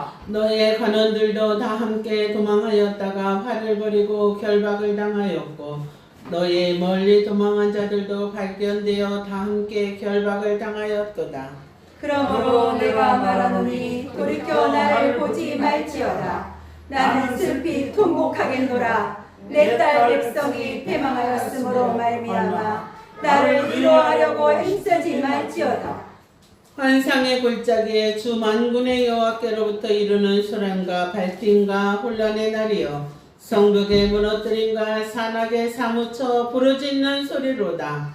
이르라. 너의 관원들도 다 함께 도망하였다가 팔을 버리고 결박을 당하였고 너의 멀리 도망한 자들도 발견되어 다 함께 결박을 당하였도다. 그러므로 내가 말하노니 돌이켜 나를 보지 말지어다. 나는 슬피 통곡하겠노라. 내 딸 백성이 패망하였으므로 말미암아 나를 위로하려고 힘쓰지 말지어다. 환상의 골짜기에 주 만군의 여호와께로부터 이르는 소란과 발팀과 혼란의 날이여 성벽의 무너뜨림과 산악에 사무쳐 부르짖는 소리로다.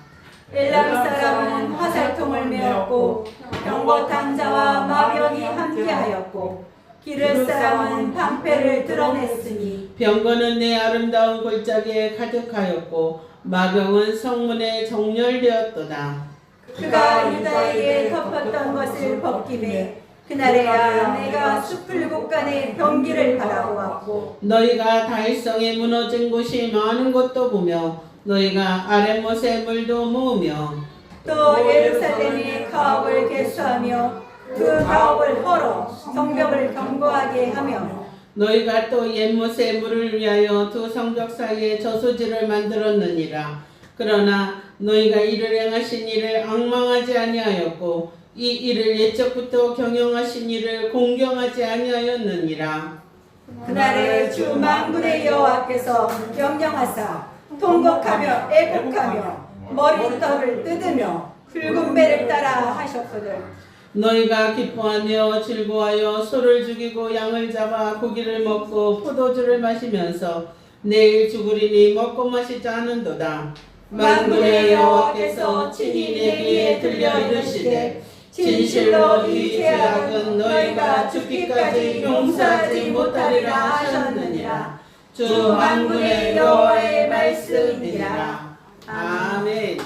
엘람 사람은 화살통을 메었고 병거탄 자와 마병이 함께하였고 기르 사람은 방패를 드러냈으니 병거는 내 아름다운 골짜기에 가득하였고 마병은 성문에 정렬되었도다. 그가 유다에게 덮었던 것을 벗기매 그날에야 내가 숲을 곳간의 병기를 바라보았고 너희가 다윗성에 무너진 곳이 많은 곳도 보며 너희가 아랫못의 물도 모으며 또 예루살렘의 가옥을 개수하며 그 가옥을 헐어 성벽을 견고하게 하며 너희가 또 옛못의 물을 위하여 두 성벽 사이에 저수지를 만들었느니라. 그러나 너희가 이를 행하신 일을 앙망하지 아니하였고 이 일을 옛적부터 경영하신 일을 공경하지 아니하였느니라. 그날에 주 만군의 여호와께서 명령하사 통곡하며 애곡하며 머리털을 뜯으며 붉은 배를 따라 하셨거든. 너희가 기뻐하며 즐거워하여 소를 죽이고 양을 잡아 고기를 먹고 포도주를 마시면서 내일 죽으리니 먹고 마시지 않은도다. 만군의 여호와께서 친히 내 귀에 들려 이르시되 진실로 이 죄악은 너희가 죽기까지 용서하지 못하리라 하셨느니라. 주 만군의 여호와의 말씀이니라. 아멘.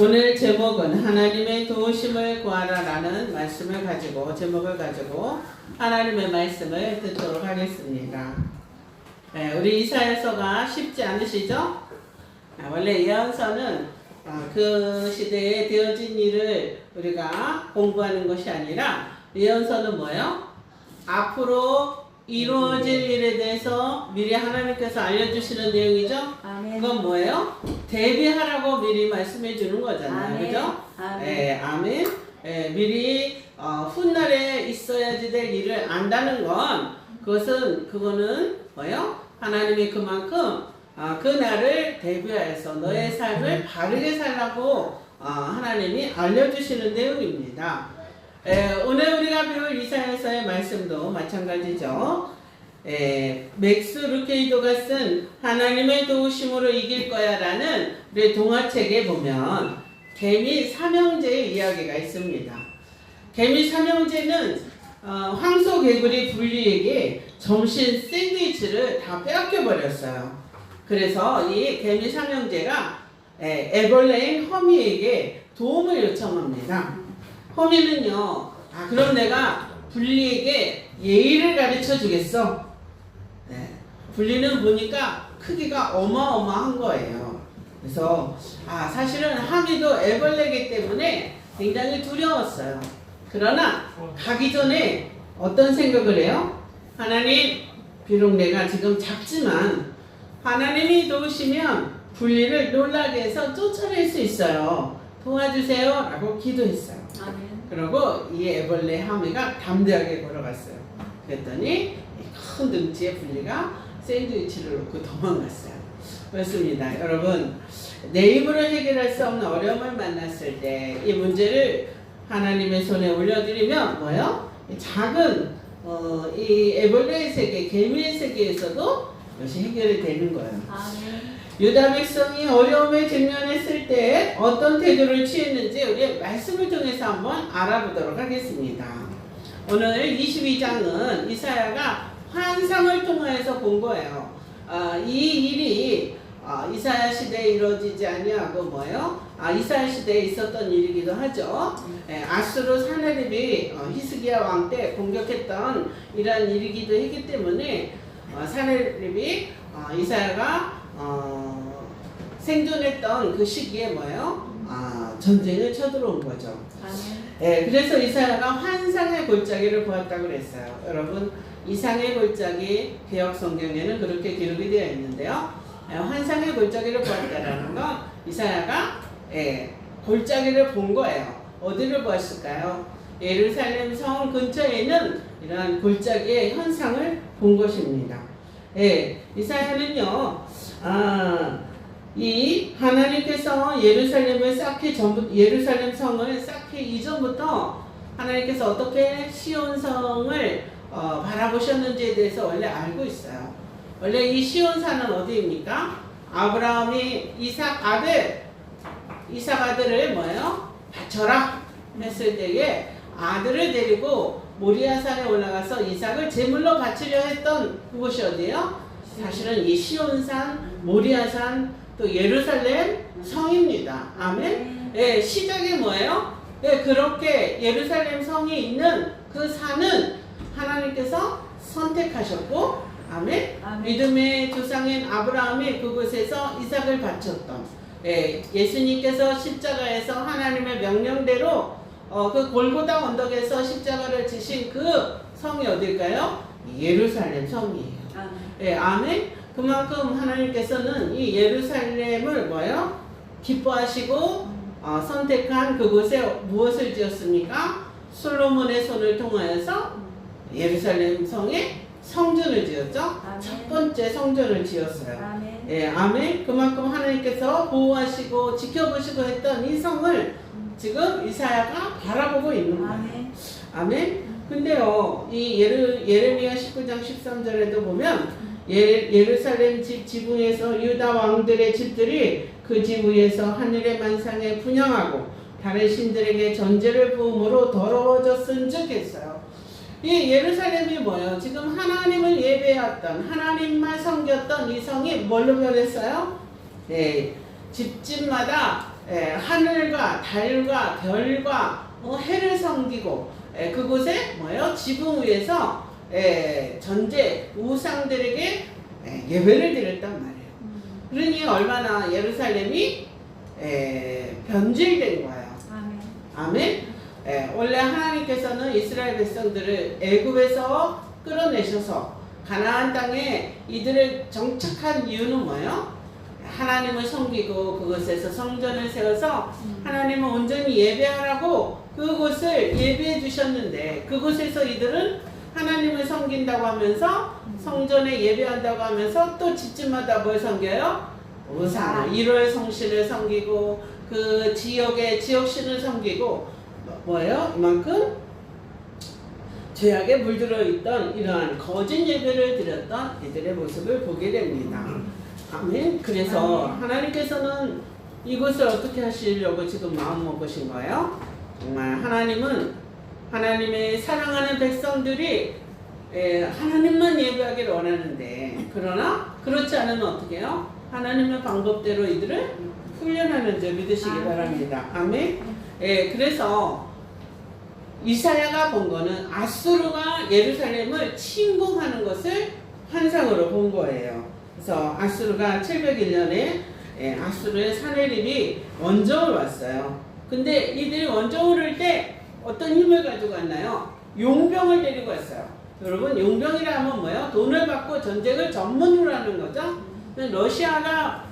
오늘 제목은 하나님의 도우심을 구하라라는 말씀을 가지고 제목을 가지고 하나님의 말씀을 듣도록 하겠습니다. 우리 이사야서가 쉽지 않으시죠? 원래 예언서는 그 시대에 되어진 일을 우리가 공부하는 것이 아니라 예언서는 뭐예요? 앞으로 이루어질 일에 대해서 미리 하나님께서 알려주시는 내용이죠? 아멘. 그건 뭐예요? 대비하라고 미리 말씀해 주는 거잖아요. 아멘. 그죠? 아멘. 아멘. 미리 훗날에 있어야지 될 일을 안다는 건 그거는 뭐예요? 하나님이 그만큼 그날을 대비하여서 너의 삶을 바르게 살라고 하나님이 알려주시는 내용입니다. 오늘 우리가 배울 이사야서의 말씀도 마찬가지죠. 맥스 루케이도가 쓴 하나님의 도우심으로 이길 거야 라는 우리 동화책에 보면 개미 삼형제의 이야기가 있습니다. 개미 삼형제는 황소개구리 분리에게 점심 샌드위치를 다 빼앗겨 버렸어요. 그래서 이 개미 삼형제가 애벌레인 허미에게 도움을 요청합니다. 허미는요, 그럼 내가 분리에게 예의를 가르쳐 주겠어. 분리는 보니까 크기가 어마어마한 거예요. 그래서 사실은 하미도 애벌레이기 때문에 굉장히 두려웠어요. 그러나 가기 전에 어떤 생각을 해요? 하나님, 비록 내가 지금 작지만 하나님이 도우시면 분리를 놀라게 해서 쫓아낼 수 있어요. 도와주세요 라고 기도했어요. 아멘. 그리고 이 애벌레 하미가 담대하게 걸어갔어요. 그랬더니 큰 등치의 분리가 샌드위치를 놓고 도망갔어요. 그렇습니다. 여러분, 내 힘으로 해결할 수 없는 어려움을 만났을 때 이 문제를 하나님의 손에 올려드리면 뭐요? 작은 이 애벌레의 세계, 개미의 세계에서도 이것이 해결이 되는 거예요. 아멘. 유다 백성이 어려움에 직면했을 때 어떤 태도를 취했는지 우리 말씀을 통해서 한번 알아보도록 하겠습니다. 오늘 22장은 이사야가 환상을 통해서 본 거예요. 이 일이 이사야 시대에 이루어지지 아니하고 뭐예요? 이사야 시대에 있었던 일이기도 하죠. 아수르 사내립이 히스기야 왕 때 공격했던 이러한 일이기도 했기 때문에 사내립이 이사야가 생존했던 그 시기에 뭐예요? 전쟁을 쳐들어온 거죠. 아멘. 예, 그래서 이사야가 환상의 골짜기를 보았다고 그랬어요. 여러분, 이상의 골짜기 개역 성경에는 그렇게 기록이 되어 있는데요. 환상의 골짜기를 보았다라는 건 이사야가 골짜기를 본 거예요. 어디를 보았을까요? 예루살렘 성 근처에 있는 이러한 골짜기의 현상을 본 것입니다. 이사야는요, 이 하나님께서 예루살렘 성을 쌓기 이전부터 하나님께서 어떻게 시온성을 바라보셨는지에 대해서 원래 알고 있어요. 원래 이 시온산은 어디입니까? 아브라함이 이삭 아들을 바쳐라 했을 때에 아들을 데리고 모리아산에 올라가서 이삭을 제물로 바치려 했던 그곳이 어디예요? 사실은 이 시온산, 모리아산, 또 예루살렘 성입니다. 아멘. 시작이 뭐예요? 그렇게 예루살렘 성이 있는 그 산은 하나님께서 선택하셨고, 아멘. 믿음의 조상인 아브라함이 그곳에서 이삭을 바쳤던, 예수님께서 십자가에서 하나님의 명령대로 그 골고다 언덕에서 십자가를 지신 그 성이 어딜까요? 예루살렘 성이에요. 아멘. 그만큼 하나님께서는 이 예루살렘을 기뻐하시고 선택한 그곳에 무엇을 지었습니까? 솔로몬의 손을 통하여서 예루살렘 성에 성전을 지었죠. 아멘. 첫 번째 성전을 지었어요. 아멘. 아멘. 그만큼 하나님께서 보호하시고 지켜보시고 했던 이 성을 지금 이사야가 바라보고 있는 거예요. 아멘. 아멘. 근데요, 이 예레미야 19장 13절에도 보면 예루살렘 집 지붕에서 유다 왕들의 집들이 그 집 위에서 하늘의 만상에 분향하고 다른 신들에게 전제를 부음으로 더러워졌은즉 했어요. 이 예루살렘이 뭐예요? 지금 하나님을 예배했던, 하나님만 섬겼던 이 성이 뭘로 변했어요? 집집마다 하늘과 달과 별과 해를 섬기고 그곳에 지붕 위에서 전제 우상들에게 예배를 드렸단 말이에요. 그러니 얼마나 예루살렘이 변질된 거예요. 아멘. 원래 하나님께서는 이스라엘 백성들을 애굽에서 끌어내셔서 가나안 땅에 이들을 정착한 이유는 뭐예요? 하나님을 섬기고 그곳에서 성전을 세워서 하나님을 온전히 예배하라고 그곳을 예배해 주셨는데, 그곳에서 이들은 하나님을 섬긴다고 하면서 성전에 예배한다고 하면서 또 집집마다 뭘 섬겨요? 우상을, 1월 성신을 섬기고 그 지역의 지역신을 섬기고 이만큼 죄악에 물들어 있던 이러한 거짓 예배를 드렸던 이들의 모습을 보게 됩니다. 아멘. 그래서 하나님께서는 이곳을 어떻게 하시려고 지금 마음 먹으신 거예요? 정말 하나님은 하나님의 사랑하는 백성들이 하나님만 예배하기를 원하는데, 그러나 그렇지 않으면 어떻게 해요? 하나님의 방법대로 이들을 훈련하는 줄 믿으시기 바랍니다. 아멘. 그래서 이사야가 본 거는 아수르가 예루살렘을 침공하는 것을 환상으로 본 거예요. 그래서 아수르가 701년에 아수르의 사내립이 원정을 왔어요. 근데 이들이 원정을 올 때 어떤 힘을 가지고 왔나요? 용병을 데리고 왔어요. 여러분, 용병이라 하면 뭐예요? 돈을 받고 전쟁을 전문으로 하는 거죠. 러시아가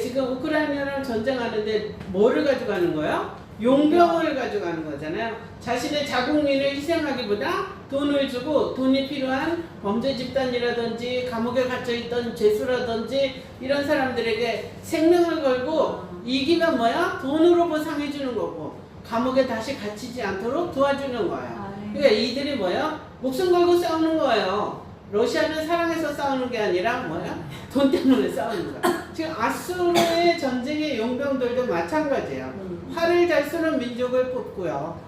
지금 우크라이나랑 전쟁하는데 뭐를 가져가는 거예요? 용병을 가져가는 거잖아요. 자신의 자국민을 희생하기보다 돈을 주고 돈이 필요한 범죄 집단이라든지 감옥에 갇혀있던 죄수라든지 이런 사람들에게 생명을 걸고 이기면 돈으로 보상해 주는 거고 감옥에 다시 갇히지 않도록 도와주는 거예요. 그러니까 이들이 목숨 걸고 싸우는 거예요. 러시아는 사랑해서 싸우는 게 아니라 돈 때문에 싸우는 거예요. 지금 아수르의 전쟁의 용병들도 마찬가지예요. 활을 잘 쏘는 민족을 뽑고요.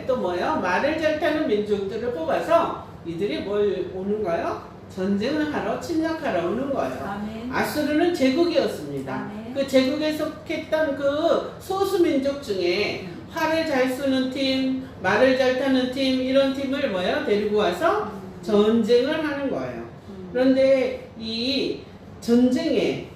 또 말을 잘 타는 민족들을 뽑아서 이들이 뭘 오는가요? 전쟁을 하러 침략하러 오는 거예요. 아멘. 아수르는 제국이었습니다. 아멘. 그 제국에 속했던 그 소수 민족 중에 활을 잘 쏘는 팀, 말을 잘 타는 팀, 이런 팀을 데리고 와서 전쟁을 하는 거예요. 그런데 이 전쟁에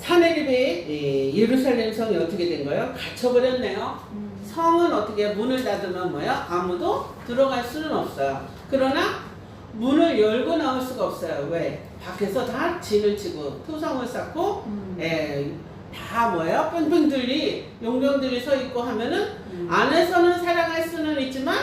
사내립의 예루살렘 성이 어떻게 된 거예요? 갇혀버렸네요. 성은 어떻게 문을 닫으면 뭐야? 아무도 들어갈 수는 없어요. 그러나 문을 열고 나올 수가 없어요. 왜? 밖에서 다 진을 치고 토성을 쌓고 다 뭐예요? 뺑뺑들이 용병들이 서 있고 하면은 안에서는 살아갈 수는 있지만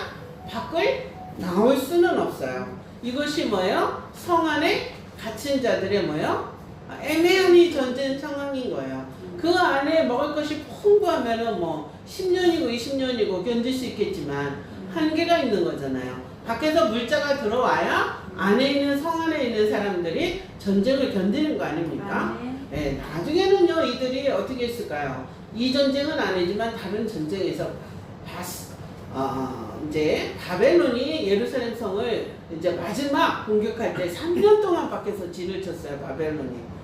밖을 나올 수는 없어요. 이것이 뭐예요? 성 안에 갇힌 자들의 뭐예요? 애매한 이 전쟁 상황인 거예요. 그 안에 먹을 것이 풍부하면은 뭐 10년이고 20년이고 견딜 수 있겠지만 한계가 있는 거잖아요. 밖에서 물자가 들어와야 안에 있는 성 안에 있는 사람들이 전쟁을 견디는 거 아닙니까? 네, 나중에는요 이들이 어떻게 했을까요? 이 전쟁은 아니지만 다른 전쟁에서 이제 바벨론이 예루살렘 성을 이제 마지막 공격할 때 3년 동안 밖에서 진을 쳤어요. 바벨론이.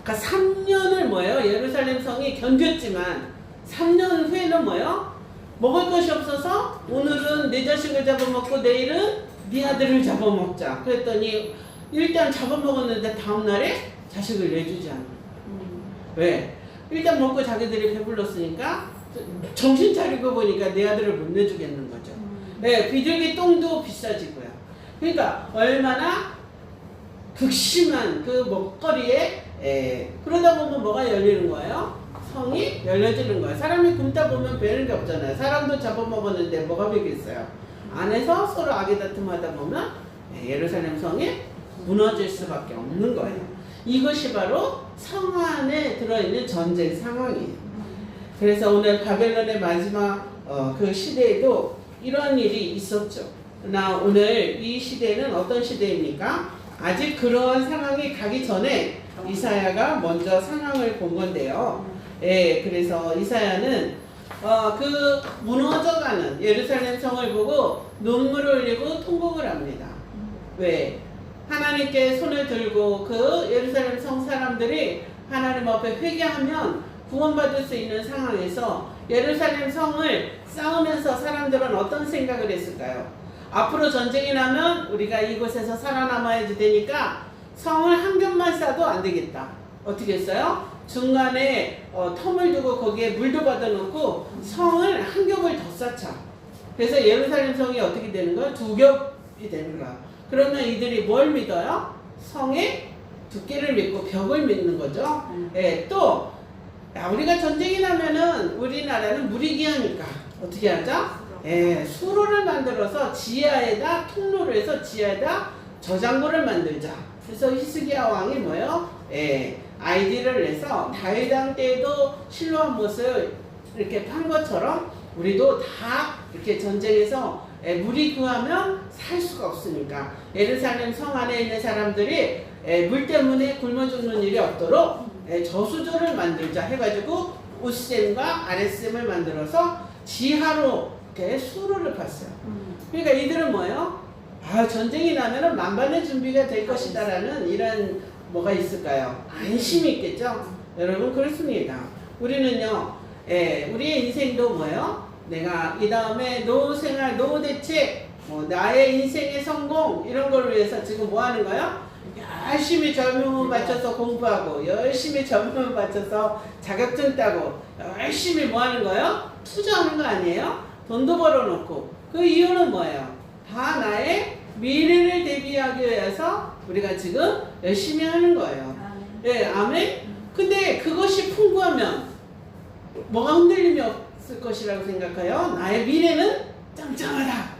그러니까 3년을 뭐예요? 예루살렘 성이 견뎠지만 3년 후에는 뭐예요? 먹을 것이 없어서 오늘은 내 자식을 잡아먹고 내일은 네 아들을 잡아먹자. 그랬더니 일단 잡아먹었는데 다음날에 자식을 내주지 않아. 왜? 일단 먹고 자기들이 배불렀으니까 정신 차리고 보니까 내 아들을 못 내주겠는 거죠. 네, 비둘기 똥도 비싸지고요. 그러니까 얼마나 극심한 그 먹거리에 그러다 보면 뭐가 열리는 거예요? 성이 열려지는 거예요. 사람이 굶다 보면 배는 게 없잖아요. 사람도 잡아먹었는데 뭐가 배겠어요? 안에서 서로 악의다툼하다 보면 예루살렘 성이 무너질 수밖에 없는 거예요. 이것이 바로 성 안에 들어있는 전쟁 상황이에요. 그래서 오늘 바벨론의 마지막 그 시대에도 이런 일이 있었죠. 그러나 오늘 이 시대는 어떤 시대입니까? 아직 그러한 상황이 가기 전에 이사야가 먼저 상황을 본 건데요. 그래서 이사야는 그 무너져가는 예루살렘 성을 보고 눈물을 흘리고 통곡을 합니다. 왜? 하나님께 손을 들고 그 예루살렘 성 사람들이 하나님 앞에 회개하면 구원받을 수 있는 상황에서 예루살렘 성을 쌓으면서 사람들은 어떤 생각을 했을까요? 앞으로 전쟁이 나면 우리가 이곳에서 살아남아야지 되니까 성을 한 겹만 쌓아도 안 되겠다. 어떻게 했어요? 중간에 텀을 두고 거기에 물도 받아놓고 성을 한 겹을 더 쌓자. 그래서 예루살렘 성이 어떻게 되는 거야? 두 겹이 되는 거야. 그러면 이들이 뭘 믿어요? 성의 두께를 믿고 벽을 믿는 거죠. 또 우리가 전쟁이 나면은 우리나라는 물이 귀하니까 어떻게 하죠? 수로를 만들어서 지하에다 통로를 해서 지하에다 저장고를 만들자. 그래서 히스기야 왕이 뭐예요? 아이디어를 내서 다윗 왕 때에도 실로암 못을 이렇게 판 것처럼 우리도 다 이렇게 전쟁에서 물이 구하면 살 수가 없으니까 예루살렘 성 안에 있는 사람들이 물 때문에 굶어 죽는 일이 없도록 저수조를 만들자 해가지고 우셈과 아랫셈을 만들어서 지하로 이렇게 수로를 팠어요. 그러니까 이들은 뭐예요? 전쟁이 나면은 만반의 준비가 될 것이다라는 이런 뭐가 있을까요? 안심이 있겠죠? 여러분 그렇습니다. 우리는요, 우리의 인생도 뭐예요? 내가 이 다음에 노후생활, 노후대책, 나의 인생의 성공 이런 걸 위해서 지금 뭐 하는 거예요? 열심히 젊음을 맞춰서 공부하고 열심히 젊음을 맞춰서 자격증 따고 열심히 뭐 하는 거예요? 투자하는 거 아니에요? 돈도 벌어놓고 그 이유는 뭐예요? 다 나의 미래를 대비하기 위해서 우리가 지금 열심히 하는 거예요. 아멘? 근데 그것이 풍부하면 뭐가 흔들림이 없을 것이라고 생각해요? 나의 미래는 짱짱하다.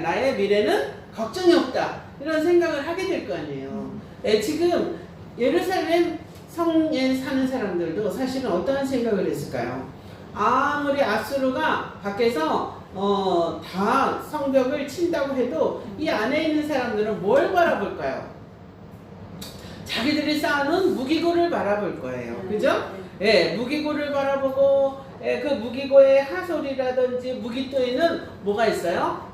나의 미래는 걱정이 없다. 이런 생각을 하게 될 거 아니에요. 지금 예루살렘 성에 사는 사람들도 사실은 어떠한 생각을 했을까요? 아무리 아수르가 밖에서 다 성벽을 친다고 해도 이 안에 있는 사람들은 뭘 바라볼까요? 자기들이 쌓아놓은 무기고를 바라볼 거예요. 그죠? 무기고를 바라보고 그 무기고의 하솔이라든지 무기토에는 뭐가 있어요?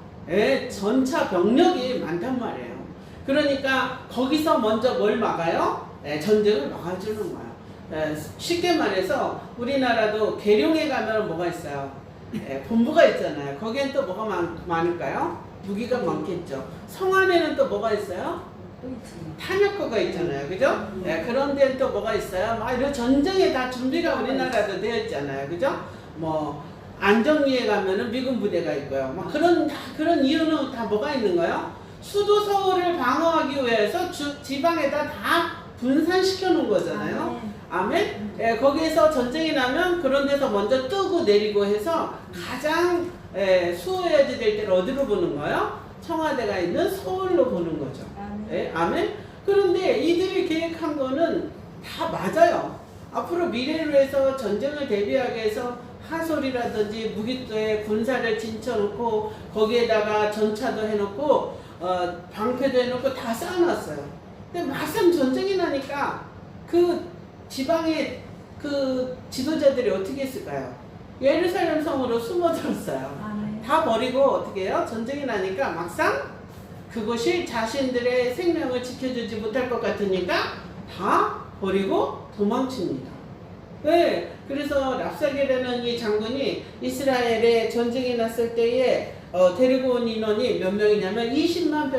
전차 병력이 많단 말이에요. 그러니까 거기서 먼저 뭘 막아요? 전쟁을 막아주는 거예요. 쉽게 말해서 우리나라도 계룡에 가면 뭐가 있어요? 본부가 있잖아요. 거기엔 또 뭐가 많을까요? 무기가 많겠죠. 성 안에는 또 뭐가 있어요? 또 있지. 탄약고가 있잖아요. 그죠? 네, 그런 데는 또 뭐가 있어요? 막 이런 전쟁에 다 준비가 우리나라도 되어 있잖아요. 그죠? 뭐, 안정리에 가면은 미군 부대가 있고요. 막 그런 이유는 다 뭐가 있는 거예요? 수도 서울을 방어하기 위해서 지방에다 다 분산시켜 놓은 거잖아요. 아멘? 예, 거기에서 전쟁이 나면 그런 데서 먼저 뜨고 내리고 해서 가장 수호해야 될 때를 어디로 보는 거예요? 청와대가 있는 서울로 보는 거죠. 예, 아멘? 그런데 이들이 계획한 거는 다 맞아요. 앞으로 미래를 위해서 전쟁을 대비하기 위해서 하솔이라든지 무기도에 군사를 진쳐놓고 거기에다가 전차도 해놓고 방패도 해놓고 다 쌓아놨어요. 근데 막상 전쟁이 나니까 그 지방의 그 지도자들이 어떻게 했을까요? 예루살렘 성으로 숨어들었어요. 다 버리고 어떻게 해요? 전쟁이 나니까 막상 그것이 자신들의 생명을 지켜주지 못할 것 같으니까 다 버리고 도망칩니다. 네, 그래서 랍사게라는 이 장군이 이스라엘에 전쟁이 났을 때에 데리고 온 인원이 몇 명이냐면 20만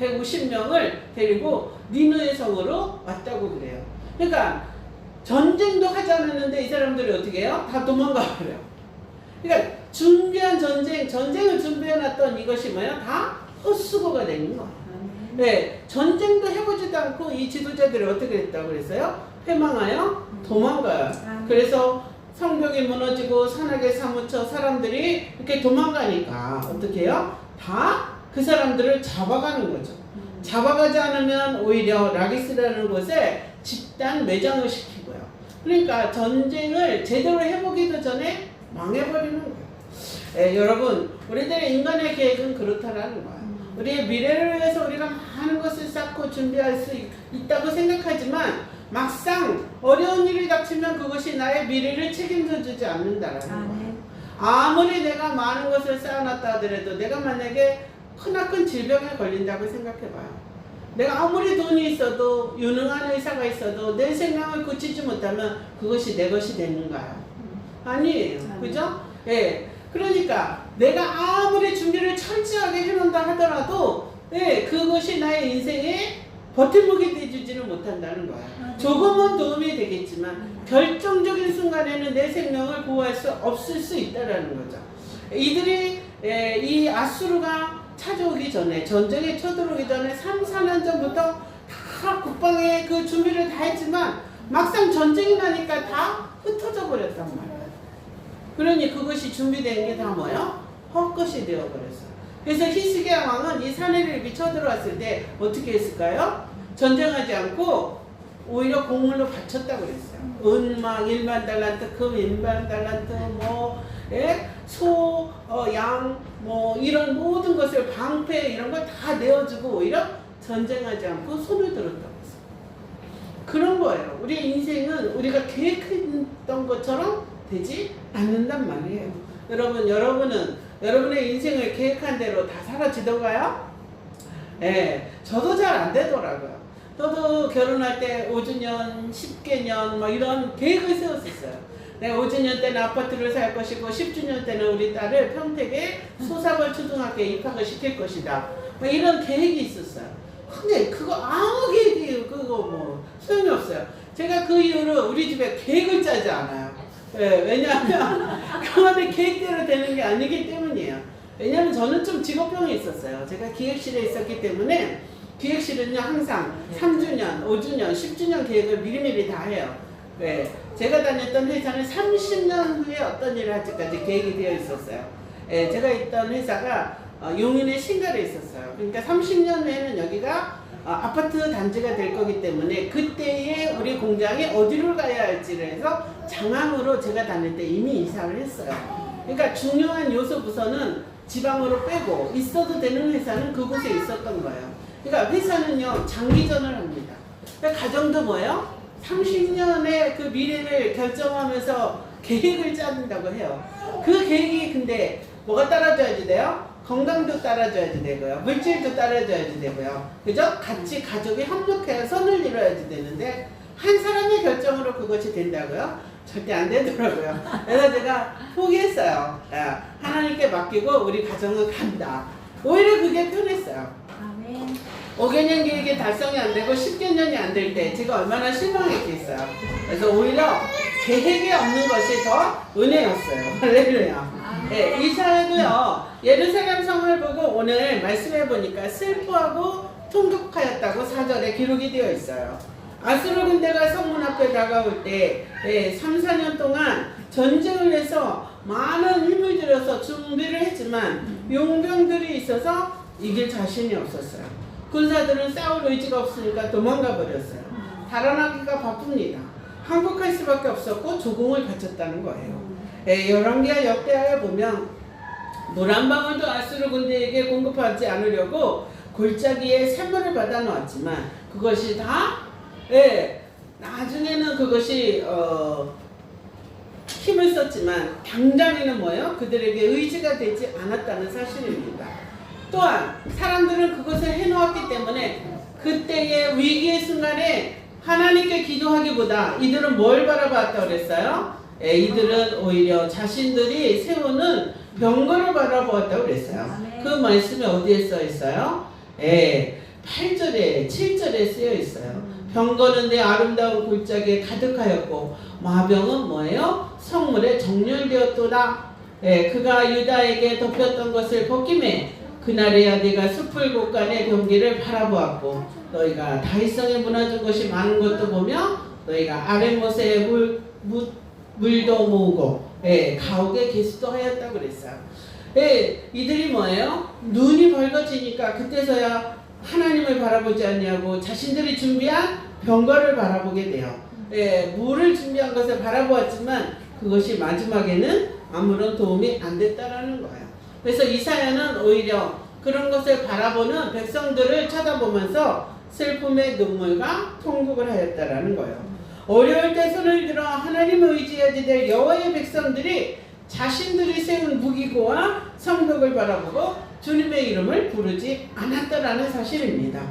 150명을 데리고 니느웨 성으로 왔다고 그래요. 그러니까 전쟁도 하지 않았는데 이 사람들이 어떻게 해요? 다 도망가 버려요. 그러니까 준비한 전쟁을 준비해놨던 이것이 뭐야? 다 헛수고가 되는 거예요. 네, 전쟁도 해보지도 않고 이 지도자들이 어떻게 했다고 그랬어요? 패망하여 도망가요. 그래서 성벽이 무너지고 산악에 사무쳐 사람들이 이렇게 도망가니까 어떻게 해요? 다 그 사람들을 잡아가는 거죠. 잡아가지 않으면 오히려 라기스라는 곳에 집단 매장을 시키고요. 그러니까 전쟁을 제대로 해보기도 전에 망해버리는 거예요. 여러분, 우리들의 인간의 계획은 그렇다라는 거예요. 우리의 미래를 위해서 우리가 많은 것을 쌓고 준비할 수 있다고 생각하지만 막상 어려운 일이 닥치면 그것이 나의 미래를 책임져 주지 않는다라는 거예요. 아무리 내가 많은 것을 쌓아놨다 하더라도 내가 만약에 크나큰 질병에 걸린다고 생각해봐요. 내가 아무리 돈이 있어도 유능한 의사가 있어도 내 생명을 고치지 못하면 그것이 내 것이 되는가요? 아니에요. 그죠? 예. 그러니까 내가 아무리 준비를 철저하게 해놓는다 하더라도 그것이 나의 인생에 버팀목이 돼주지는 못한다는 거야. 조금은 도움이 되겠지만 결정적인 순간에는 내 생명을 보호할 수 없을 수 있다는 거죠. 이들이 이 아수르가 찾아오기 전에, 전쟁에 쳐들어오기 전에 3, 4년 전부터 다 국방의 그 준비를 다 했지만 막상 전쟁이 나니까 다 흩어져 버렸단 말이에요. 그러니 그것이 준비된 게 다 뭐예요? 헛것이 되어버렸어요. 그래서 히스기야 왕은 이 사내립이 쳐들어왔을 때 어떻게 했을까요? 전쟁하지 않고 오히려 공물로 바쳤다고 그랬어요. 은막 1만 달란트, 금 1만 달란트, 소, 양, 이런 모든 것을 방패 이런 걸 다 내어주고 오히려 전쟁하지 않고 손을 들었다고 했어요. 그런 거예요. 우리의 인생은 우리가 계획했던 것처럼 되지 않는단 말이에요. 여러분은 여러분의 인생을 계획한 대로 다 사라지던가요? 저도 잘 안 되더라고요. 저도 결혼할 때 5주년, 10개년 이런 계획을 세웠었어요. 내가 5주년 때는 아파트를 살 것이고 10주년 때는 우리 딸을 평택에 소사벌 초등학교에 입학을 시킬 것이다. 이런 계획이 있었어요. 근데 그거 아무 계획이 소용이 없어요. 제가 그 이후로 우리 집에 계획을 짜지 않아요. 왜냐하면 그거는 계획대로 되는 게 아니기 때문이에요. 왜냐하면 저는 좀 직업병이 있었어요. 제가 기획실에 있었기 때문에 기획실은요 항상 3주년, 5주년, 10주년 계획을 미리미리 다 해요. 제가 다녔던 회사는 30년 후에 어떤 일을 할지까지 계획이 되어 있었어요. 제가 있던 회사가 용인의 신갈에 있었어요. 그러니까 30년 후에는 여기가 아파트 단지가 될 거기 때문에 그때에 우리 공장이 어디로 가야 할지를 해서 장항으로 제가 다닐 때 이미 이사를 했어요. 그러니까 중요한 요소 부서는 지방으로 빼고 있어도 되는 회사는 그곳에 있었던 거예요. 그러니까 회사는요 장기전을 합니다. 그러니까 가정도 뭐예요? 30년의 그 미래를 결정하면서 계획을 짜는다고 해요. 그 계획이 근데 뭐가 따라줘야지 돼요? 건강도 따라줘야지 되고요. 물질도 따라줘야지 되고요. 그죠? 같이 가족이 협력해야 선을 이뤄야지 되는데 한 사람의 결정으로 그것이 된다고요? 절대 안 되더라고요. 그래서 제가 포기했어요. 하나님께 맡기고 우리 가정은 간다. 오히려 그게 편했어요. 아멘. 5개년 계획이 달성이 안 되고 10개년이 안 될 때 제가 얼마나 실망했겠어요. 그래서 오히려 계획이 없는 것이 더 은혜였어요. 할렐루야. 네, 이사야도요 예루살렘 성을 보고 오늘 말씀해 보니까 슬퍼하고 통곡하였다고 4절에 기록이 되어 있어요. 아수르 군대가 성문 앞에 다가올 때 3, 4년 동안 전쟁을 해서 많은 힘을 들여서 준비를 했지만 용병들이 있어서 이길 자신이 없었어요. 군사들은 싸울 의지가 없으니까 도망가 버렸어요. 달아나기가 바쁩니다. 항복할 수밖에 없었고 조공을 바쳤다는 거예요. 열왕기하 역대하에 보면 물 한 방울도 아수르 군대에게 공급하지 않으려고 골짜기에 샘물을 받아 놓았지만 그것이 다 나중에는 그것이 힘을 썼지만 당장에는 뭐예요? 그들에게 의지가 되지 않았다는 사실입니다. 또한 사람들은 그것을 해놓았기 때문에 그때의 위기의 순간에 하나님께 기도하기보다 이들은 뭘 바라봤다고 그랬어요? 이들은 오히려 자신들이 세우는 병거를 바라보았다고 그랬어요. 그 말씀이 어디에 써 있어요? 8절에 7절에 쓰여 있어요. 병거는 내 아름다운 골짜기에 가득하였고 마병은 뭐예요? 성물에 정렬되었도다. 그가 유다에게 덮였던 것을 벗김에 그날에야 내가 숲을 곳간의 병기를 바라보았고 너희가 다윗성에 무너진 것이 많은 것도 보며 너희가 아랫못에 물도 모으고 가옥에 개수도 하였다고 그랬어요. 이들이 뭐예요? 눈이 밝아지니까 그때서야 하나님을 바라보지 않냐고 자신들이 준비한 병거를 바라보게 돼요. 물을 준비한 것을 바라보았지만 그것이 마지막에는 아무런 도움이 안 됐다라는 거예요. 그래서 이사야는 오히려 그런 것을 바라보는 백성들을 쳐다보면서 슬픔의 눈물과 통곡을 하였다라는 거예요. 어려울 때 손을 들어 하나님을 의지해야지 될 여호와의 백성들이 자신들이 세운 무기고와 성벽을 바라보고 주님의 이름을 부르지 않았다라는 사실입니다.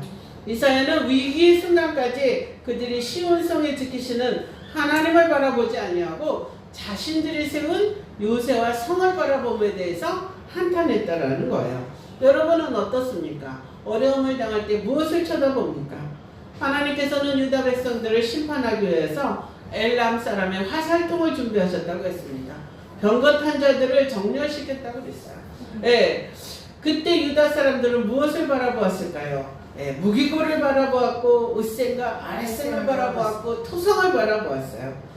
이사야는 위기의 순간까지 그들이 시온성에 지키시는 하나님을 바라보지 아니하고 자신들이 세운 요새와 성을 바라봄에 대해서 한탄했다라는 거예요. 여러분은 어떻습니까? 어려움을 당할 때 무엇을 쳐다봅니까? 하나님께서는 유다 백성들을 심판하기 위해서 엘람 사람의 화살통을 준비하셨다고 했습니다. 병거 탄 자들을 정렬시켰다고 그랬어요. 그때 유다 사람들은 무엇을 바라보았을까요? 무기고를 바라보았고 으센과 아랫셈을 바라보았고 토성을 바라보았어요.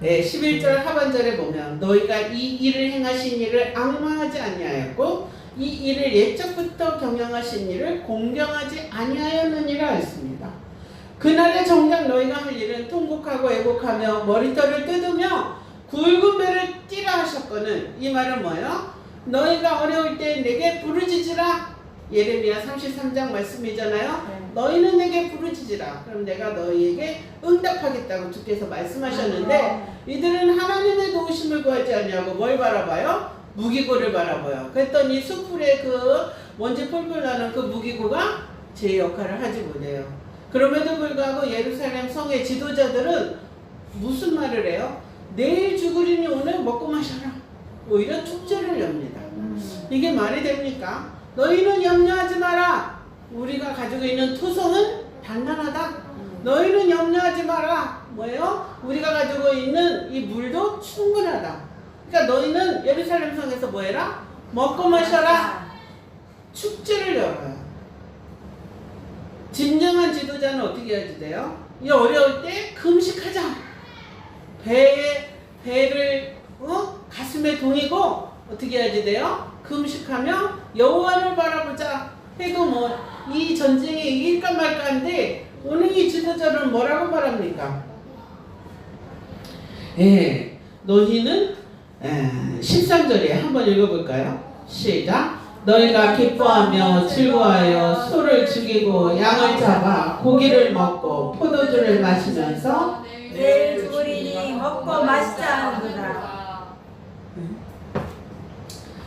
11절 하반절에 보면 너희가 이 일을 행하신 일을 앙망하지 아니하였고 이 일을 옛적부터 경영하신 일을 공경하지 아니하였느니라 했습니다. 그날에 정작 너희가 할 일은 통곡하고 애곡하며 머리털을 뜯으며 굵은 배를 띠라 하셨거늘. 이 말은 뭐예요? 너희가 어려울 때 내게 부르짖으라. 예레미야 33장 말씀이잖아요. 너희는 내게 부르짖으라. 그럼 내가 너희에게 응답하겠다고 주께서 말씀하셨는데 이들은 하나님의 도우심을 구하지 않냐고 뭘 바라봐요? 무기고를 바라봐요. 그랬더니 숲풀에 그 먼지 폴폴 나는 그 무기고가 제 역할을 하지 못해요. 그럼에도 불구하고 예루살렘 성의 지도자들은 무슨 말을 해요? 내일 죽으리니 오늘 먹고 마셔라. 오히려 축제를 엽니다. 이게 말이 됩니까? 너희는 염려하지 마라. 우리가 가지고 있는 토성은 단단하다. 너희는 염려하지 마라. 뭐예요? 우리가 가지고 있는 이 물도 충분하다. 그러니까 너희는 예루살렘 성에서 뭐해라? 먹고 마셔라. 축제를 열어요. 진정한 지도자는 어떻게 해야지 돼요? 이 어려울 때 금식하자. 배를 가슴에 동이고 어떻게 해야지 돼요? 금식하며 여호와를 바라보자. 해도 뭐 이 전쟁에 이길까 말까 한데 오늘 이 지도자는 뭐라고 말합니까? 너희는 13절에 한번 읽어볼까요? 시작. 너희가 기뻐하며 즐거워하여 소를 죽이고 양을 잡아 고기를 먹고 포도주를 마시면서 내일 죽으리니 먹고 마시자 하는구나.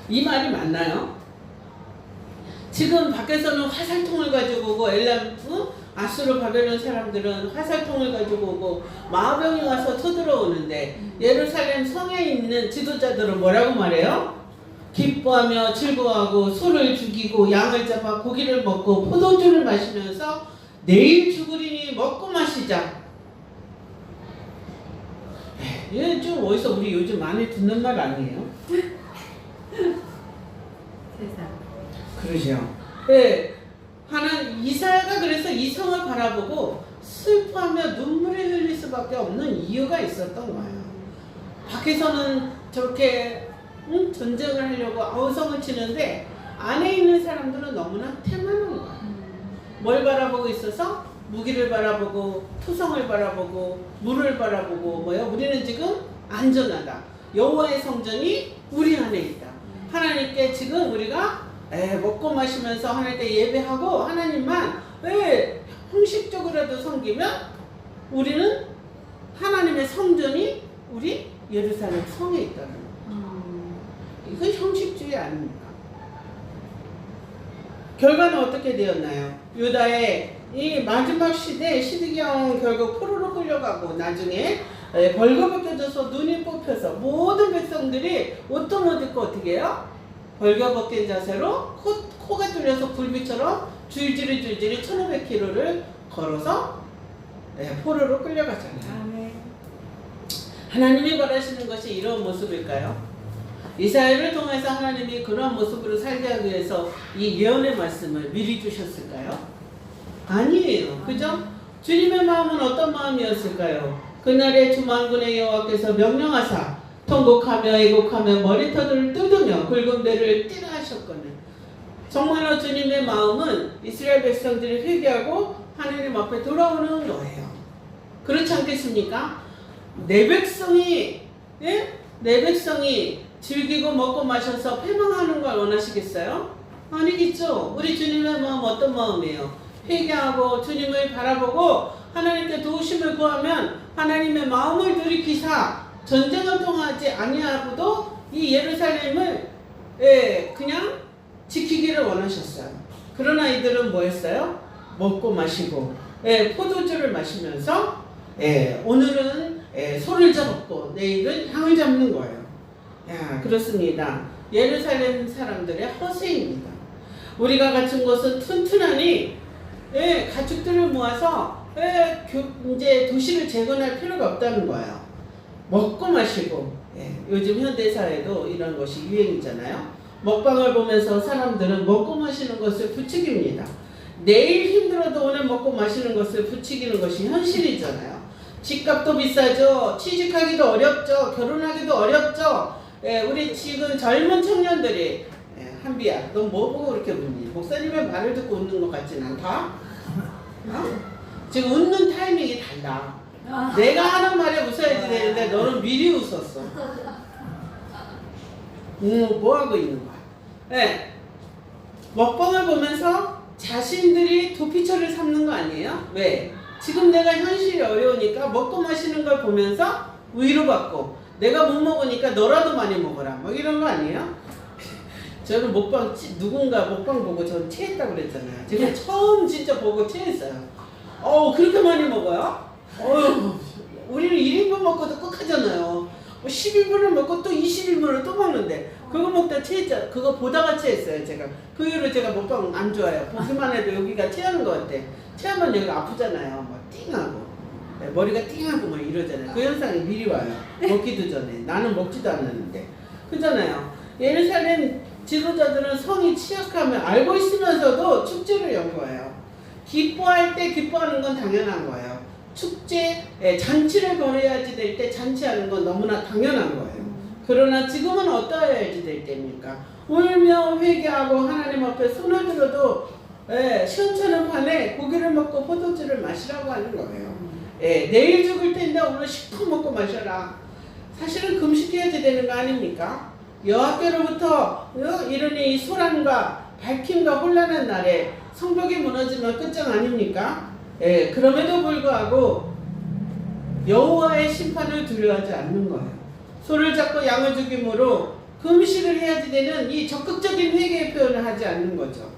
이 말이 맞나요? 지금 밖에서는 화살통을 가지고 오고 엘람 아수르 바벨론 사람들은 화살통을 가지고 오고 마병이 와서 쳐들어오는데 예루살렘 성에 있는 지도자들은 뭐라고 말해요? 기뻐하며 즐거워하고 소를 죽이고 양을 잡아 고기를 먹고 포도주를 마시면서 내일 죽으리니 먹고 마시자. 이건 좀 어디서 우리 요즘 많이 듣는 말 아니에요? 세상. 그러죠. 네, 이사야가 그래서 이 성을 바라보고 슬퍼하며 눈물을 흘릴 수밖에 없는 이유가 있었던 거예요. 밖에서는 저렇게 전쟁을 하려고 아우성을 치는데 안에 있는 사람들은 너무나 태만한 거예요. 뭘 바라보고 있어서? 무기를 바라보고 투성을 바라보고 물을 바라보고 뭐요? 우리는 지금 안전하다. 여호와의 성전이 우리 안에 있다. 하나님께 지금 우리가 먹고 마시면서 하나님께 예배하고 하나님만 형식적으로라도 섬기면 우리는 하나님의 성전이 우리 예루살렘 성에 있다는 거예요. 이건 형식주의 아닙니까? 결과는 어떻게 되었나요? 유다의 이 마지막 시대 시드기야왕은 결국 포로로 끌려가고 나중에 벌거벗겨져서 눈이 뽑혀서 모든 백성들이 옷도 못 입고 어떻게 해요? 벌거벗긴 자세로 코가 뚫려서 굴비처럼 줄줄이 1500km를 걸어서 포로로 끌려가잖아요. 하나님이 바라시는 것이 이런 모습일까요? 이사야를 통해서 하나님이 그런 모습으로 살게 하기 위해서 이 예언의 말씀을 미리 주셨을까요? 아니에요. 그죠? 주님의 마음은 어떤 마음이었을까요? 그날에 주만군의 여호와께서 명령하사 통곡하며 애곡하며 머리털을 뜯으며 굵은 배를 띠라 하셨거늘. 정말로 주님의 마음은 이스라엘 백성들이 회개하고 하나님 앞에 돌아오는 거예요. 그렇지 않겠습니까? 내 백성이 즐기고 먹고 마셔서 패망하는 걸 원하시겠어요? 아니겠죠. 우리 주님의 마음 어떤 마음이에요? 회개하고 주님을 바라보고 하나님께 도우심을 구하면 하나님의 마음을 들이키사 전쟁을 통하지 아니하고도 이 예루살렘을 그냥 지키기를 원하셨어요. 그러나 이들은 뭐였어요? 먹고 마시고 포도주를 마시면서 오늘은 소를 잡았고 내일은 양을 잡는 거예요. 그렇습니다. 예루살렘 사람들의 허세입니다. 우리가 갖춘 것은 튼튼하니 가축들을 모아서 이제 도시를 재건할 필요가 없다는 거예요. 먹고 마시고 요즘 현대사회도 이런 것이 유행이잖아요. 먹방을 보면서 사람들은 먹고 마시는 것을 부추깁니다. 내일 힘들어도 오늘 먹고 마시는 것을 부추기는 것이 현실이잖아요. 집값도 비싸죠. 취직하기도 어렵죠. 결혼하기도 어렵죠. 우리 지금 젊은 청년들이 한비야, 너 뭐 보고 그렇게 웃니? 목사님의 말을 듣고 웃는 것 같진 않다? 지금 웃는 타이밍이 달라. 내가 하는 말에 웃어야지 되는데 너는 미리 웃었어. 뭐 하고 있는 거야? 먹방을 보면서 자신들이 도피처를 삼는 거 아니에요? 왜? 지금 내가 현실이 어려우니까 먹고 마시는 걸 보면서 위로받고 내가 못 먹으니까 너라도 많이 먹어라. 뭐 이런 거 아니에요? 저는 누군가 먹방 보고 전 체했다고 그랬잖아요. 제가 처음 진짜 보고 체했어요. 그렇게 많이 먹어요? 우리는 1인분 먹고도 끝하잖아요. 11분을 먹고 또 21분을 또 먹는데 그거 먹다 체했잖아요. 그거 보다가 체했어요. 제가 그 이후로 제가 먹방 안 좋아해요. 보기만 해도 여기가 체하는 것 같아. 체하면 여기가 아프잖아요. 막 띵하고 머리가 띵하고 막 이러잖아요. 그 현상이 미리 와요. 먹기도 전에. 나는 먹지도 않았는데 그잖아요. 예루살렘 지도자들은 성이 취약함을 알고 있으면서도 축제를 연 거예요. 기뻐할 때 기뻐하는 건 당연한 거예요. 축제, 잔치를 벌여야지 될 때 잔치하는 건 너무나 당연한 거예요. 그러나 지금은 어떠해야지 될 때입니까? 울며 회개하고 하나님 앞에 손을 들어도 시원찮은 판에 고기를 먹고 포도주를 마시라고 하는 거예요. 내일 죽을 텐데 오늘 실컷 먹고 마셔라. 사실은 금식해야지 되는 거 아닙니까? 여호와께로부터 이르니 이 소란과 밝힘과 혼란한 날에 성벽이 무너지면 끝장 아닙니까? 그럼에도 불구하고 여호와의 심판을 두려워하지 않는 거예요. 소를 잡고 양을 죽임으로 금식을 해야지 되는 이 적극적인 회개의 표현을 하지 않는 거죠.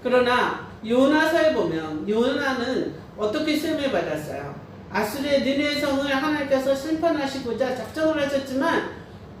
그러나 요나서에 보면 요나는 어떻게 시험을 받았어요? 아수르의 느네의 성을 하나님께서 심판하시고자 작정을 하셨지만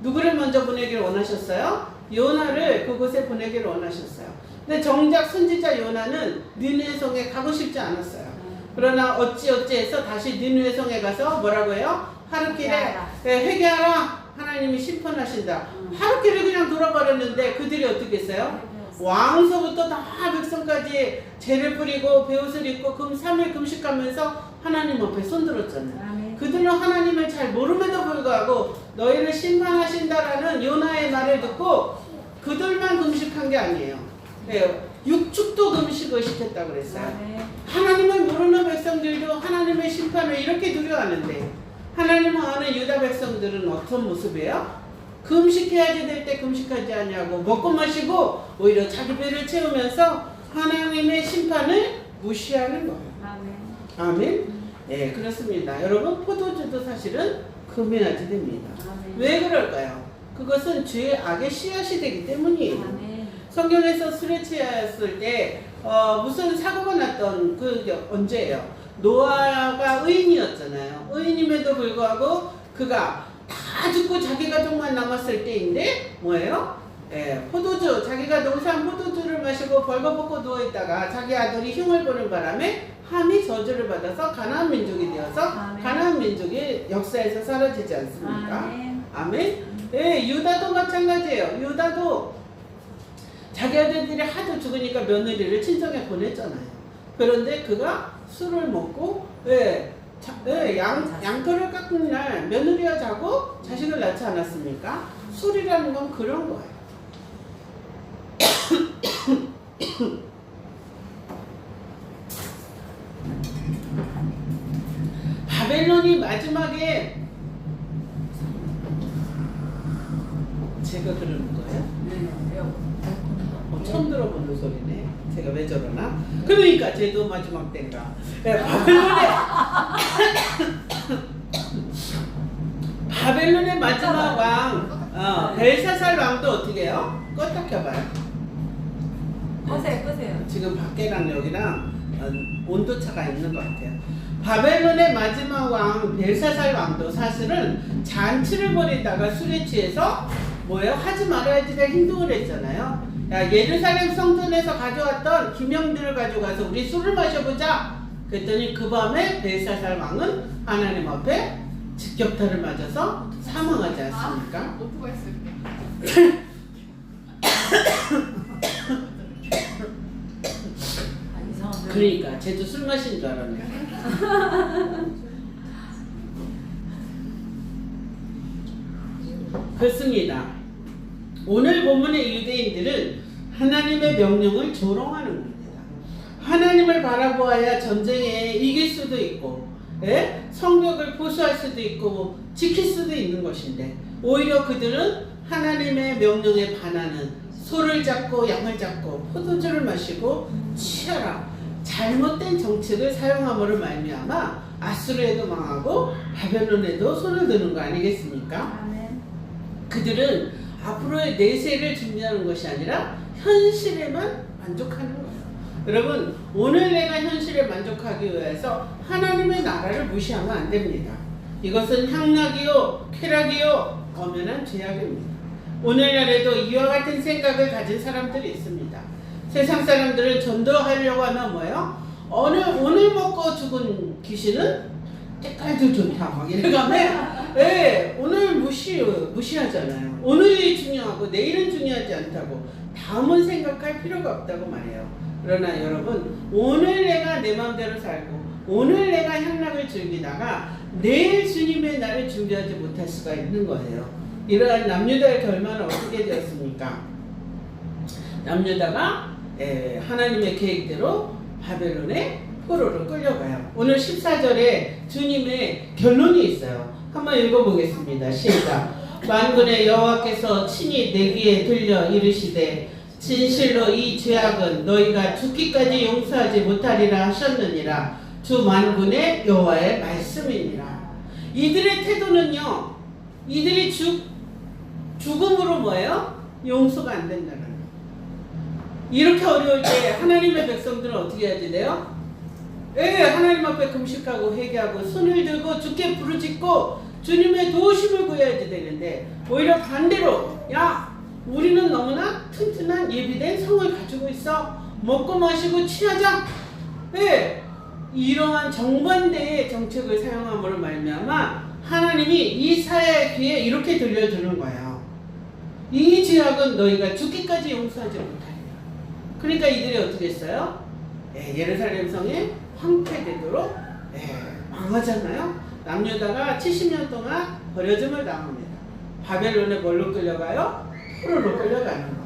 누구를 먼저 보내기를 원하셨어요? 요나를 그곳에 보내기를 원하셨어요. 근데 정작 선지자 요나는 니느웨 성에 가고 싶지 않았어요. 그러나 어찌어찌해서 다시 니느웨 성에 가서 뭐라고 해요? 하루길에 회개하라. 하나님이 심판하신다. 하루길에 그냥 돌아버렸는데 그들이 어떻게 했어요? 왕서부터 다 백성까지 죄를 뿌리고 베옷을 입고 3일 금식하면서 하나님 앞에 손들었잖아요. 그들은 하나님을 잘 모름에도 불구하고 너희를 심판하신다라는 요나의 말을 듣고 그들만 금식한 게 아니에요. 네, 육축도 금식을 시켰다고 그랬어요. 하나님을 모르는 백성들도 하나님의 심판을 이렇게 두려워하는데 하나님을 아는 유다 백성들은 어떤 모습이에요? 금식해야지 될 때 금식하지 않냐고 먹고 마시고 오히려 자기 배를 채우면서 하나님의 심판을 무시하는 거예요. 아멘. 네, 그렇습니다. 여러분, 포도주도 사실은 금해야지 됩니다. 왜 그럴까요? 그것은 죄의 악의 씨앗이 되기 때문이에요. 성경에서 술에 취하였을 때 무슨 사고가 났던 그 언제예요? 노아가 의인이었잖아요. 의인임에도 불구하고 그가 다 죽고 자기 가족만 남았을 때인데 뭐예요? 포도주, 자기가 농사한 포도주를 마시고 벌거벗고 누워있다가 자기 아들이 흉을 보는 바람에 함이 저주를 받아서 가나안 민족이 되어서 가나안 민족이 역사에서 사라지지 않습니까? 아멘. 네, 유다도 마찬가지예요. 유다도 자기 아들들이 하도 죽으니까 며느리를 친정에 보냈잖아요. 그런데 그가 술을 먹고 양털을 깎는 날 며느리와 자고 자식을 낳지 않았습니까? 술이라는 건 그런 거예요. 바벨론이 마지막에 제가 그러는 거예요? 처음 들어보는 소리네. 제가 왜 저러나? 그러니까 쟤도 마지막 때인가. 바벨론의 마지막 왕 벨사살 왕도 어떻게 해요? 껐다 켜봐요. 끄세요. 지금 밖에랑 여기랑 온도차가 있는 것 같아요. 바벨론의 마지막 왕 벨사살 왕도 사실은 잔치를 벌이다가 술에 취해서 뭐예요? 하지 말아야지 될 행동을 했잖아요. 야, 예루살렘 성전에서 가져왔던 기명들을 가져가서 우리 술을 마셔보자. 그랬더니 그 밤에 벨사살 왕은 하나님 앞에 직격탄을 맞아서 사망하지 않습니까? 오토바이 쓸게. 그러니까 쟤도 술 마신 줄 알았네. 그렇습니다. 오늘 본문의 유대인들은 하나님의 명령을 조롱하는 겁니다. 하나님을 바라보아야 전쟁에 이길 수도 있고 성벽을 보수할 수도 있고 지킬 수도 있는 것인데 오히려 그들은 하나님의 명령에 반하는 소를 잡고 양을 잡고 포도주를 마시고 취하라 잘못된 정책을 사용함으로 말미암아 아수르에도 망하고 바벨론에도 손을 드는 거 아니겠습니까? 그들은 앞으로의 내세를 준비하는 것이 아니라 현실에만 만족하는 거예요. 여러분, 오늘 내가 현실에 만족하기 위해서 하나님의 나라를 무시하면 안 됩니다. 이것은 향락이요 쾌락이요 엄연한 죄악입니다. 오늘날에도 이와 같은 생각을 가진 사람들이 있습니다. 세상 사람들은 전도하려고 하면 뭐예요? 오늘 먹고 죽은 귀신은 때깔도 좋다 막 이래가면 오늘 무시하잖아요. 오늘이 중요하고 내일은 중요하지 않다고 다음은 생각할 필요가 없다고 말해요. 그러나 여러분, 오늘 내가 내 마음대로 살고 오늘 내가 향락을 즐기다가 내일 주님의 날을 준비하지 못할 수가 있는 거예요. 이러한 남유다의 결말은 어떻게 되었습니까? 남유다가 하나님의 계획대로 바벨론의 포로로 끌려가요. 오늘 14절에 주님의 결론이 있어요. 한번 읽어보겠습니다. 시작. 만군의 여호와께서 친히 내 귀에 들려 이르시되 진실로 이 죄악은 너희가 죽기까지 용서하지 못하리라 하셨느니라. 주 만군의 여호와의 말씀이니라. 이들의 태도는요, 이들이 죽음으로 뭐예요? 용서가 안 된다는 거예요. 이렇게 어려울 때 하나님의 백성들은 어떻게 해야지 돼요? 하나님 앞에 금식하고 회개하고 손을 들고 주께 부르짖고 주님의 도우심을 구해야지 되는데 오히려 반대로 우리는 너무 완전한 예비된 성을 가지고 있어. 먹고 마시고 취하자. 네, 이러한 정반대의 정책을 사용함으로 말미암아 하나님이 이사야의 귀에 이렇게 들려주는 거예요. 이 죄악은 너희가 죽기까지 용서하지 못하리라. 그러니까 이들이 어떻게 했어요? 예루살렘 성이 황폐되도록 망하잖아요. 남유다가 70년 동안 버려짐을 당합니다. 바벨론에 뭘로 끌려가요? 포로로 끌려가는 거예요.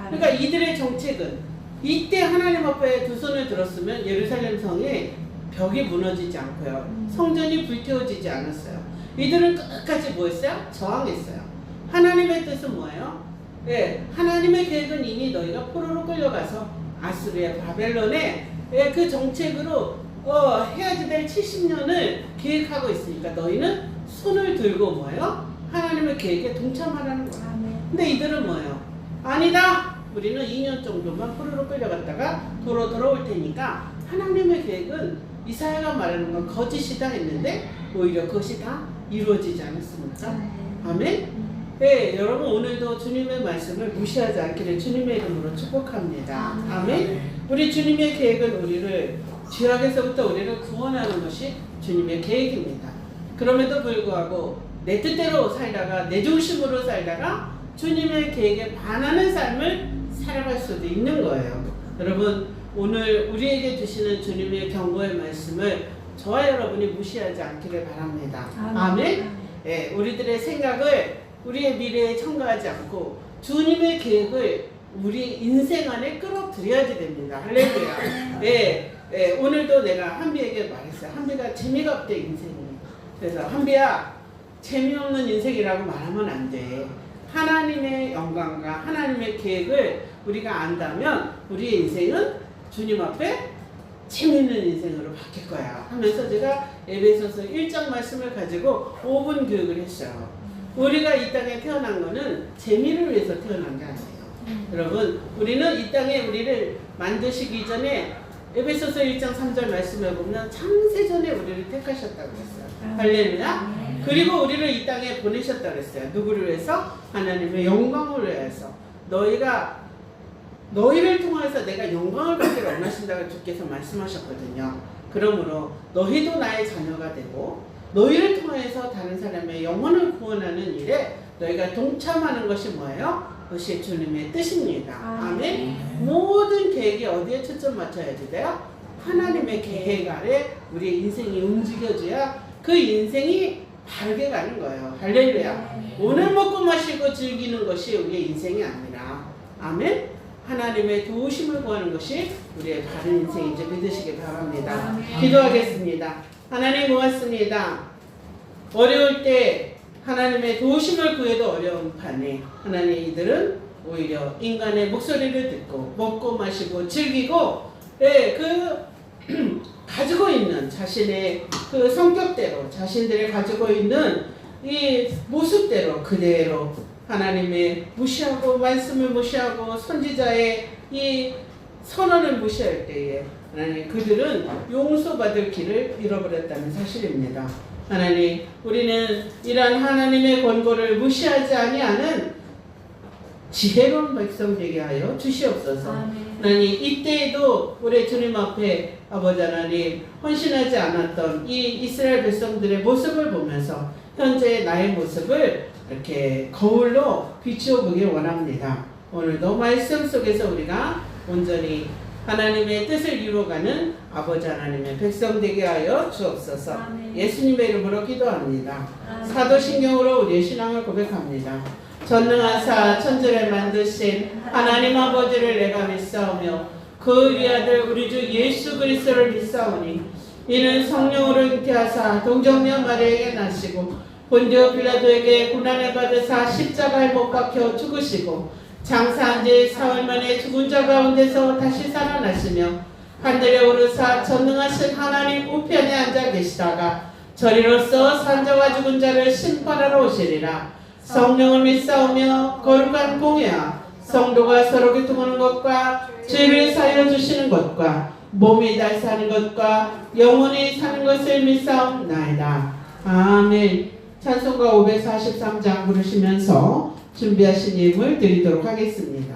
그러니까 이들의 정책은 이때 하나님 앞에 두 손을 들었으면 예루살렘 성의 벽이 무너지지 않고요. 성전이 불태워지지 않았어요. 이들은 끝까지 뭐 했어요? 저항했어요. 하나님의 뜻은 뭐예요? 하나님의 계획은 이미 너희가 포로로 끌려가서 아수르의 바벨론에 그 정책으로 해야지 될 70년을 계획하고 있으니까 너희는 손을 들고 뭐예요? 하나님의 계획에 동참하라는 거예요. 근데 이들은 뭐예요? 아니다! 우리는 2년 정도만 포로로 끌려갔다가 도로 돌아올 테니까 하나님의 계획은 이사야가 말하는 건 거짓이다 했는데 오히려 그것이 다 이루어지지 않았습니까? 아멘? 네, 여러분 오늘도 주님의 말씀을 무시하지 않기를 주님의 이름으로 축복합니다. 아멘? 우리 주님의 계획은 우리를 죄악에서부터 우리를 구원하는 것이 주님의 계획입니다. 그럼에도 불구하고 내 뜻대로 살다가 내 중심으로 살다가 주님의 계획에 반하는 삶을 살아갈 수도 있는 거예요. 여러분 오늘 우리에게 주시는 주님의 경고의 말씀을 저와 여러분이 무시하지 않기를 바랍니다. 아멘? 우리들의 생각을 우리의 미래에 첨가하지 않고 주님의 계획을 우리 인생 안에 끌어들여야지 됩니다. 할렐루야. 오늘도 내가 한비에게 말했어요. 한비가 재미가 없대 인생이. 그래서 한비야 재미없는 인생이라고 말하면 안 돼. 하나님의 영광과 하나님의 계획을 우리가 안다면 우리의 인생은 주님 앞에 재미있는 인생으로 바뀔 거야 하면서 제가 에베소서 1장 말씀을 가지고 5분 교육을 했어요. 우리가 이 땅에 태어난 거는 재미를 위해서 태어난 게 아니에요. 여러분 우리는 이 땅에 우리를 만드시기 전에 에베소서 1장 3절 말씀에 보면 창세전에 우리를 택하셨다고 그랬어요. 할렐루야. 그리고 우리를 이 땅에 보내셨다고 그랬어요. 누구를 위해서? 하나님의 영광을 위해서. 너희를 통해서 내가 영광을 받기를 원하신다고 주께서 말씀하셨거든요. 그러므로 너희도 나의 자녀가 되고 너희를 통해서 다른 사람의 영혼을 구원하는 일에 너희가 동참하는 것이 뭐예요? 그것이 주님의 뜻입니다. 아멘. 모든 계획이 어디에 초점 맞춰야지 돼요? 하나님의 계획 아래 우리의 인생이 움직여줘야 그 인생이 바르게 가는 거예요. 할렐루야. 오늘 먹고 마시고 즐기는 것이 우리의 인생이 아니라 아멘. 하나님의 도우심을 구하는 것이 우리의 바른 인생인지 믿으시기 바랍니다. 기도하겠습니다. 하나님 고맙습니다. 어려울 때 하나님의 도우심을 구해도 어려운 판에 하나님 이들은 오히려 인간의 목소리를 듣고 먹고 마시고 즐기고 가지고 있는 자신의 그 성격대로 자신들이 가지고 있는 이 모습대로 그대로 하나님의 무시하고 말씀을 무시하고 선지자의 이 선언을 무시할 때에 하나님 그들은 용서받을 길을 잃어버렸다는 사실입니다. 하나님 우리는 이러한 하나님의 권고를 무시하지 아니하는 지혜로운 백성 되게 하여 주시옵소서. 하나님 이때에도 우리 주님 앞에 아버지 하나님 헌신하지 않았던 이 이스라엘 백성들의 모습을 보면서 현재 나의 모습을 이렇게 거울로 비추어 보길 원합니다. 오늘도 말씀 속에서 우리가 온전히 하나님의 뜻을 이루어가는 아버지 하나님의 백성 되게 하여 주옵소서. 예수님의 이름으로 기도합니다. 사도신경으로 우리의 신앙을 고백합니다. 전능하사 천지를 만드신 하나님 아버지를 내가 믿사오며 그 우리 아들 우리 주 예수 그리스도를 믿사오니 이는 성령으로 잉태하사 동정녀 마리아에게 나시고 본디오 빌라도에게 고난을 받으사 십자가에 못 박혀 죽으시고 장사한 지 사흘 만에 죽은 자 가운데서 다시 살아나시며 하늘에 오르사 전능하신 하나님 우편에 앉아 계시다가 저리로서 산자와 죽은 자를 심판하러 오시리라. 성령을 믿사오며 거룩한 공회와 성도가 서로 교통하는 것과 죄를 사하여 주시는 것과 몸이 잘 사는 것과 영원히 사는 것을 믿사옵나이다. 아멘. 찬송가 543장 부르시면서 준비하신 예물 드리도록 하겠습니다.